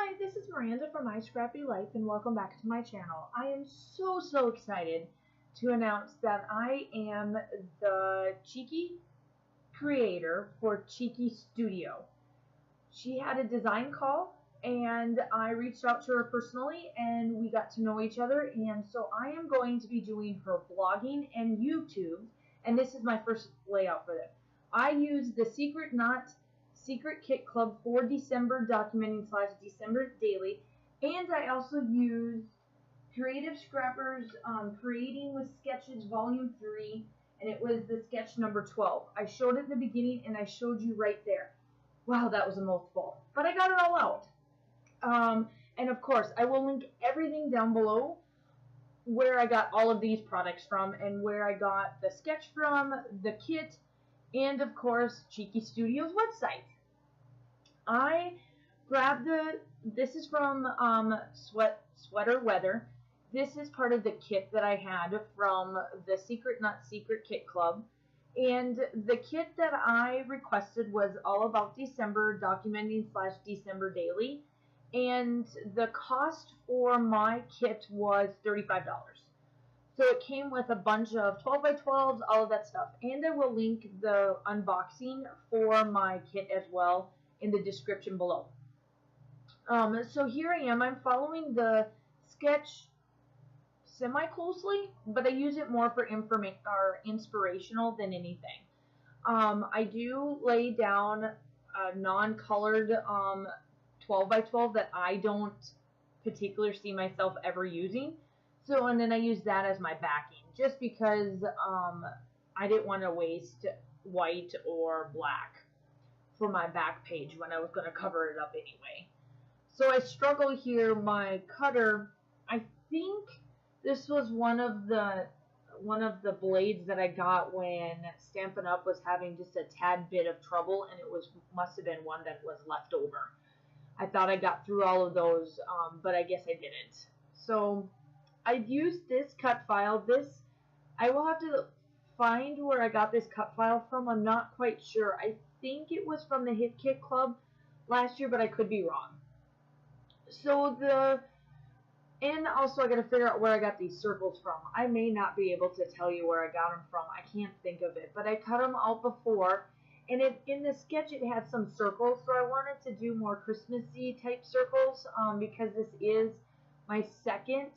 Hi, this is Miranda from My Scrappy Life and welcome back to my channel. I am so excited to announce that I am the Cheeky creator for Cheeky Studio. She had a design call and I reached out to her personally and we got to know each other, and so I am going to be doing her blogging and YouTube, and this is my first layout for this. I use the Secret Kit Club for December documenting / December daily, and I also used Creative Scrappers Creating with Sketches Volume 3, and it was the sketch number 12. I showed it in the beginning and I showed you right there. Wow, that was a mouthful, but I got it all out. And of course, I will link everything down below where I got all of these products from and where I got the sketch from, the kit, and of course, Cheeky Studio's website. I grabbed this is from Sweater Weather. This is part of the kit that I had from the Secret Not Secret Kit Club. And the kit that I requested was all about December documenting / December daily. And the cost for my kit was $35. So it came with a bunch of 12x12s, all of that stuff. And I will link the unboxing for my kit as well in the description below. So here I am. I'm following the sketch semi-closely, but I use it more for inspirational than anything. I do lay down a non-colored 12x12 that I don't particularly see myself ever using. So, and then I use that as my backing, just because I didn't want to waste white or black for my back page when I was going to cover it up anyway. So I struggle here. My cutter, I think this was one of the blades that I got when Stampin' Up was having just a tad bit of trouble, and it must have been one that was left over. I thought I got through all of those, but I guess I didn't. So I've used this cut file. I will have to find where I got this cut file from. I'm not quite sure. I think it was from the Hit Kit Club last year, but I could be wrong. So and also I got to figure out where I got these circles from. I may not be able to tell you where I got them from. I can't think of it, but I cut them out before. And in the sketch, it had some circles, so I wanted to do more Christmassy type circles because this is my second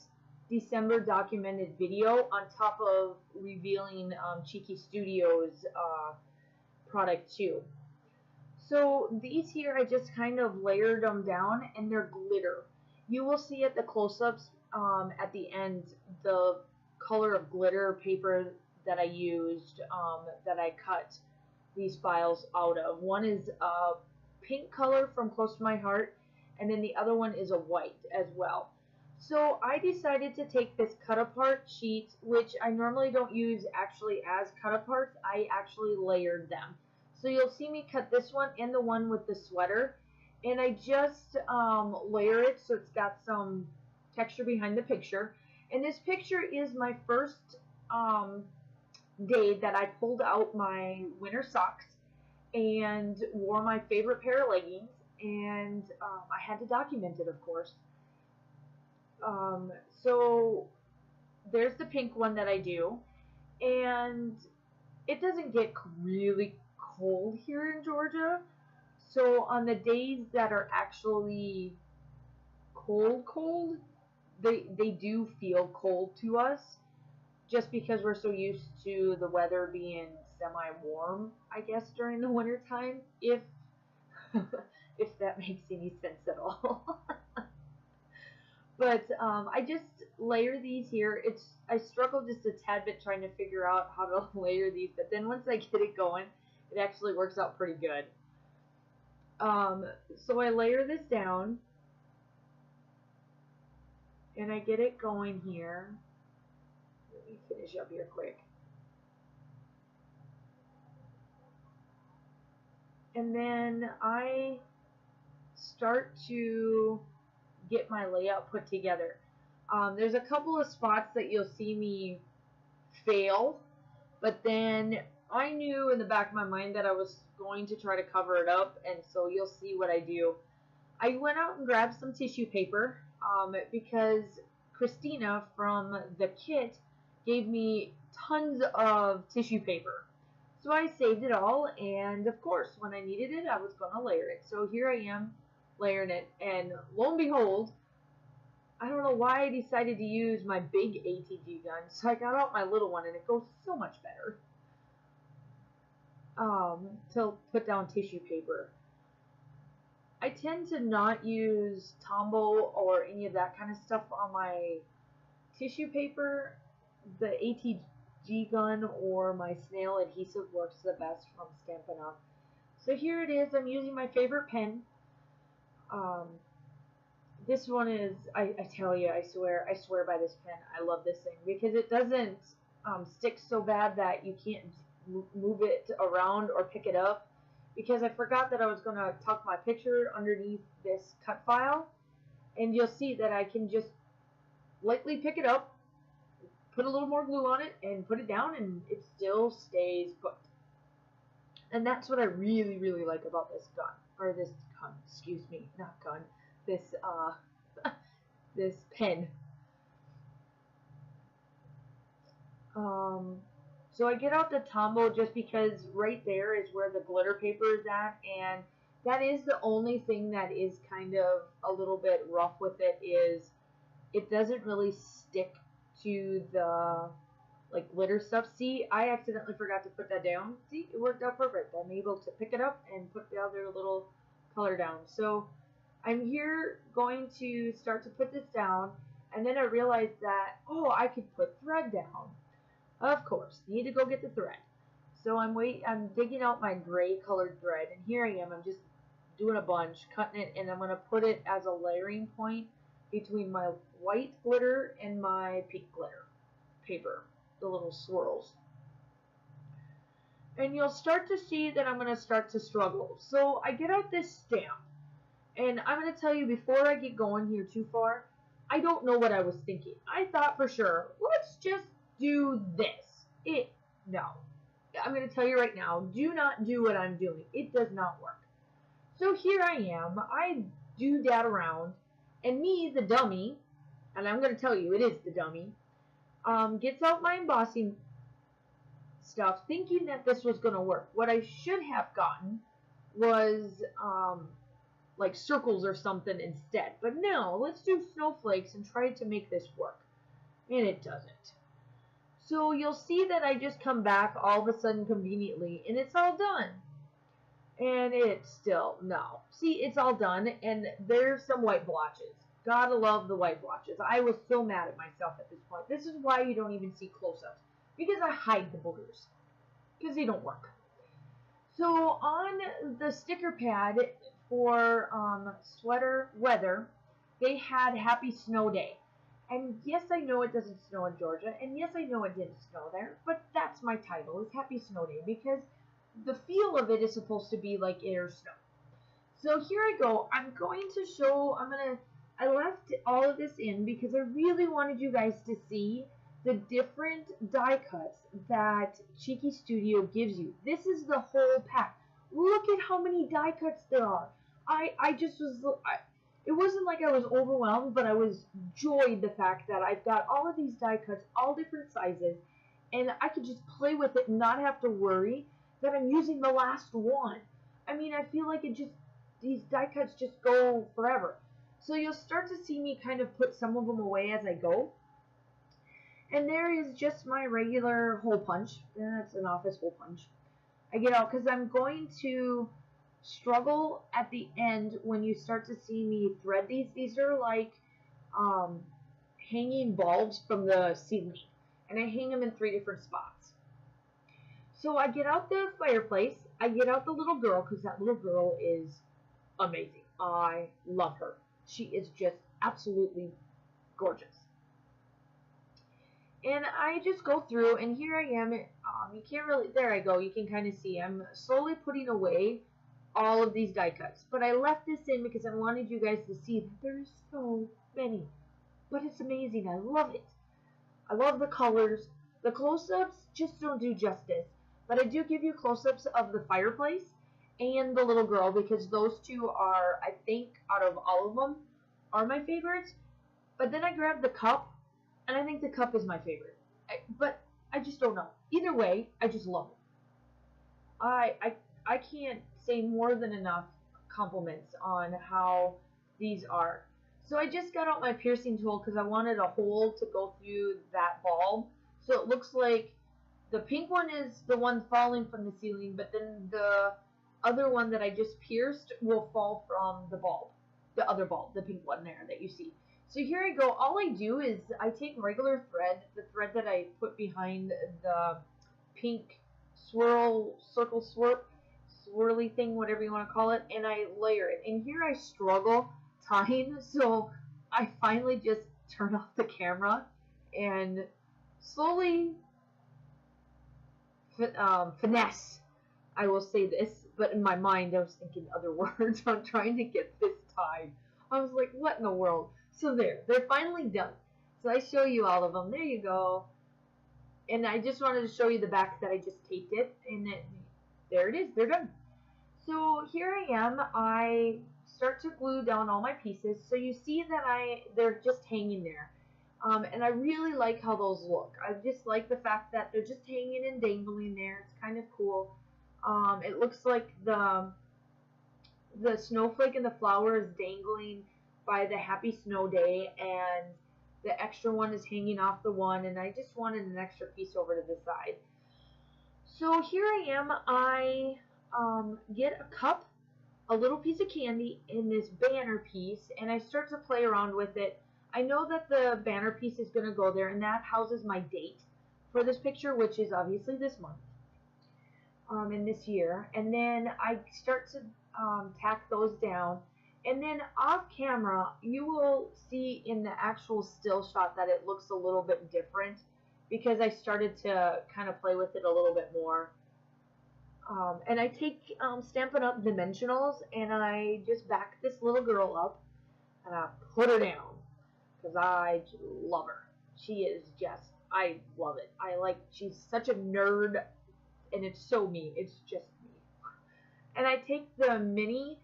December documented video on top of revealing Cheeky Studios product too. So these here, I just kind of layered them down, and they're glitter. You will see at the close-ups at the end the color of glitter paper that I used, that I cut these files out of. One is a pink color from Close to My Heart, and then the other one is a white as well. So I decided to take this cut apart sheet, which I normally don't use actually as cut aparts. I actually layered them. So you'll see me cut this one and the one with the sweater, and I just layer it so it's got some texture behind the picture. And this picture is my first day that I pulled out my winter socks and wore my favorite pair of leggings, and I had to document it, of course. So there's the pink one that I do, and it doesn't get really cold here in Georgia. So on the days that are actually cold, they do feel cold to us, just because we're so used to the weather being semi-warm, I guess, during the winter time, if that makes any sense at all. But I just layer these here. I struggle just a tad bit trying to figure out how to layer these, but then once I get it going, it actually works out pretty good. So I layer this down, and I get it going here. Let me finish up here quick. And then I start to get my layout put together. There's a couple of spots that you'll see me fail, but then I knew in the back of my mind that I was going to try to cover it up, and so you'll see what I do. I went out and grabbed some tissue paper because Christina from the kit gave me tons of tissue paper. So I saved it all, and of course, when I needed it, I was going to layer it. So here I am layering it, and lo and behold, I don't know why I decided to use my big ATG gun, so I got out my little one, and it goes so much better to put down tissue paper. I tend to not use Tombow or any of that kind of stuff on my tissue paper. The ATG gun or my snail adhesive works the best from Stampin' Up. So here it is. I'm using my favorite pen. This one is, I tell you, I swear by this pen. I love this thing because it doesn't stick so bad that you can't move it around or pick it up. Because I forgot that I was going to tuck my picture underneath this cut file, and you'll see that I can just lightly pick it up, put a little more glue on it, and put it down, and it still stays put. And that's what I really, really like about this gun, or this gun, excuse me, not gun, this, this pen. So I get out the Tombow just because right there is where the glitter paper is at, and that is the only thing that is kind of a little bit rough with it, is it doesn't really stick to the like glitter stuff. See, I accidentally forgot to put that down. See, it worked out perfect. I'm able to pick it up and put the other little color down. So I'm here going to start to put this down, and then I realized that, oh, I could put thread down. Of course, need to go get the thread. So I'm digging out my gray colored thread, and here I am. I'm just doing a bunch, cutting it, and I'm going to put it as a layering point between my white glitter and my pink glitter paper, the little swirls. And you'll start to see that I'm going to start to struggle. So I get out this stamp, and I'm going to tell you before I get going here too far, I don't know what I was thinking. I thought for sure, let's just do this. No. I'm going to tell you right now, do not do what I'm doing. It does not work. So here I am. I do that around, and me, the dummy, and I'm going to tell you, it is the dummy, gets out my embossing stuff thinking that this was going to work. What I should have gotten was like circles or something instead. But no, let's do snowflakes and try to make this work. And it doesn't. So you'll see that I just come back all of a sudden conveniently, and it's all done. And it's still, no. See, it's all done, and there's some white blotches. Gotta love the white blotches. I was so mad at myself at this point. This is why you don't even see close-ups, because I hide the boogers, because they don't work. So on the sticker pad for sweater weather, they had Happy Snow Day. And yes, I know it doesn't snow in Georgia, and yes, I know it didn't snow there, but that's my title, is Happy Snow Day, because the feel of it is supposed to be like air snow. So here I go. I'm going to show, I left all of this in because I really wanted you guys to see the different die cuts that Cheeky Studio gives you. This is the whole pack. Look at how many die cuts there are. I just was, it wasn't like I was overwhelmed, but I was joyed the fact that I've got all of these die cuts, all different sizes, and I could just play with it and not have to worry that I'm using the last one. I mean, I feel like these die cuts just go forever. So you'll start to see me kind of put some of them away as I go. And there is just my regular hole punch. That's an office hole punch. I get out because I'm going to struggle at the end when you start to see me thread these. These are like hanging bulbs from the ceiling, and I hang them in 3 different spots. So I get out the fireplace, I get out the little girl, because that little girl is amazing. I love her. She is just absolutely gorgeous. And I just go through, and here I am. You can't really, there I go, you can kind of see I'm slowly putting away all of these die cuts. But I left this in because I wanted you guys to see that there's so many. But it's amazing. I love it. I love the colors. The close-ups just don't do justice. But I do give you close-ups of the fireplace. and the little girl, because those two are, I think, out of all of them, are my favorites. But then I grabbed the cup, and I think the cup is my favorite. But I just don't know. Either way, I just love it. I can't say more than enough compliments on how these are. So I just got out my piercing tool because I wanted a hole to go through that bulb. So it looks like the pink one is the one falling from the ceiling, but then the other one that I just pierced will fall from the bulb. The other bulb, the pink one there that you see. So here I go. All I do is I take regular thread, the thread that I put behind the pink swirly thing, whatever you want to call it, and I layer it. And here I struggle tying, so I finally just turn off the camera and slowly finesse, I will say this, but in my mind I was thinking other words. I'm trying to get this tied. I was like, what in the world? So there, they're finally done. So I show you all of them. There you go. And I just wanted to show you the back that I just taped it, and there it is. They're done. So here I am. I start to glue down all my pieces. So you see that they're just hanging there. And I really like how those look. I just like the fact that they're just hanging and dangling there. It's kind of cool. It looks like the snowflake and the flower is dangling by the happy snow day, and the extra one is hanging off the one, and I just wanted an extra piece over to the side. So here I am. I get a cup, a little piece of candy, in this banner piece, and I start to play around with it. I know that the banner piece is going to go there, and that houses my date for this picture, which is obviously this month and this year. And then I start to tack those down. And then off camera, you will see in the actual still shot that it looks a little bit different because I started to kind of play with it a little bit more. And I take Stampin' Up! Dimensionals, and I just back this little girl up, and I put her down because I love her. She is just, I love it. She's such a nerd, and it's so me. It's just me. And I take the mini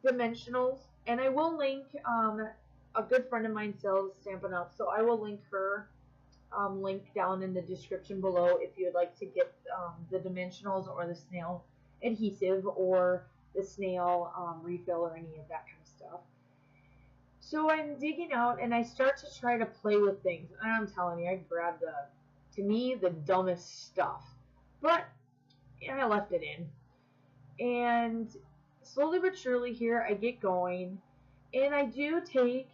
dimensionals, and I will link, a good friend of mine sells Stampin' Up!, so I will link her link down in the description below if you would like to get the dimensionals or the snail adhesive or the snail refill or any of that kind of stuff. So I'm digging out, and I start to try to play with things, and I'm telling you, I grabbed to me, the dumbest stuff, but I left it in. And slowly but surely here I get going, and I do take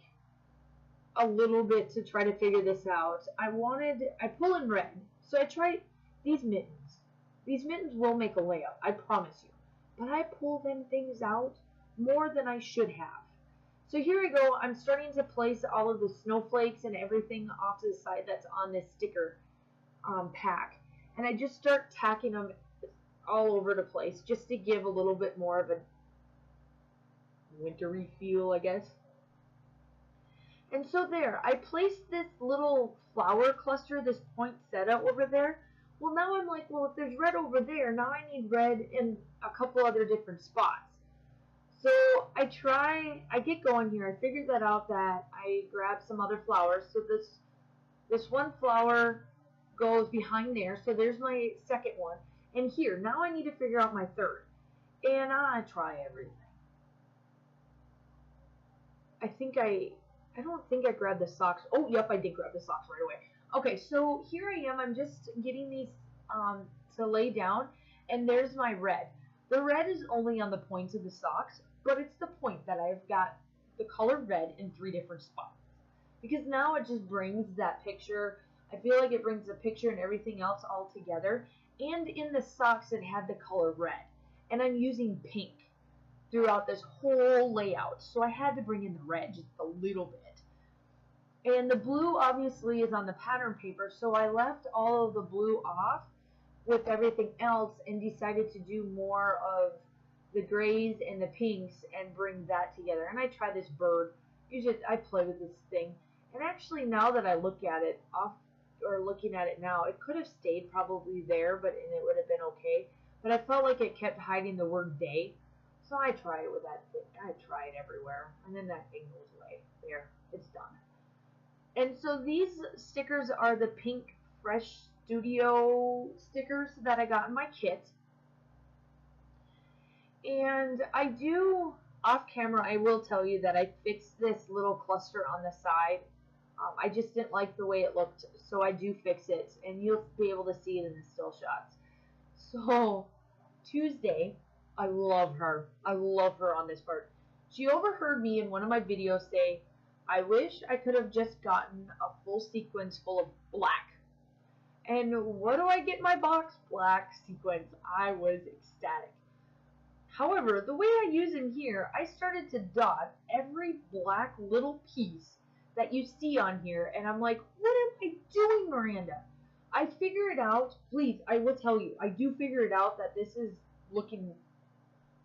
a little bit to try to figure this out. I pull in red, so I tried these mittens. These mittens will make a layout, I promise you, but I pull them things out more than I should have. So here I go. I'm starting to place all of the snowflakes and everything off to the side that's on this sticker pack, and I just start tacking them all over the place just to give a little bit more of a wintry feel, I guess. And so there, I placed this little flower cluster, this poinsettia over there. Well, now I'm like, well, if there's red over there, now I need red in a couple other different spots. So I get going here. I figured that out, that I grabbed some other flowers. So this one flower goes behind there. So there's my second one. And here, now I need to figure out my third. And I try everything. I don't think I grabbed the socks. Oh, yep, I did grab the socks right away. Okay, so here I am. I'm just getting these to lay down, and there's my red. The red is only on the points of the socks, but it's the point that I've got the color red in 3 different spots. Because now it just brings that picture. I feel like it brings the picture and everything else all together. And in the socks, it had the color red. And I'm using pink throughout this whole layout. So I had to bring in the red just a little bit. And the blue obviously is on the pattern paper, so I left all of the blue off with everything else and decided to do more of the grays and the pinks and bring that together. And I tried this bird. Usually I play with this thing. And actually, now that I look at it, looking at it now, it could have stayed probably there, and it would have been okay. But I felt like it kept hiding the word day. So I tried it with that thing. I tried it everywhere. And then that thing goes away. There. It's done. And so these stickers are the Pink Fresh Studio stickers that I got in my kit. And I do, off camera, I will tell you that I fixed this little cluster on the side. I just didn't like the way it looked, so I do fix it. And you'll be able to see it in the still shots. So, Tuesday, I love her. I love her on this part. She overheard me in one of my videos say, I wish I could have just gotten a full sequence full of black. And what do I get in my box? Black sequins. I was ecstatic. However, the way I use them here, I started to dot every black little piece that you see on here, and I'm like, what am I doing, Miranda? I figured out, please, I will tell you, I do figure it out that this is looking,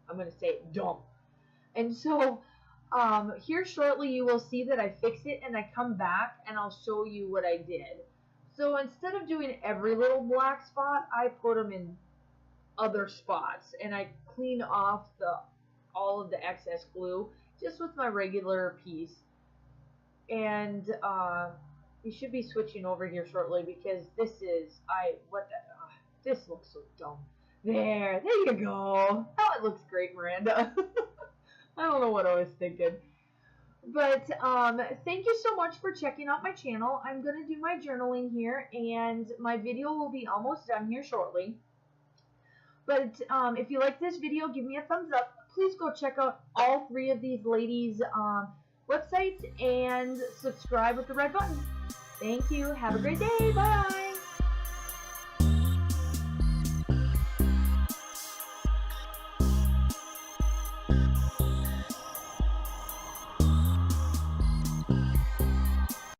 I'm going to say it, dumb. And so, here shortly you will see that I fix it, and I come back, and I'll show you what I did. So instead of doing every little black spot, I put them in other spots, and I clean off all of the excess glue just with my regular piece. And we should be switching over here shortly because this is this looks so dumb. There you go. Oh, it looks great, Miranda. I don't know what I was thinking. But thank you so much for checking out my channel. I'm gonna do my journaling here, and my video will be almost done here shortly. But if you like this video, give me a thumbs up. Please go check out all 3 of these ladies' websites and subscribe with the red button. Thank you. Have a great day. Bye.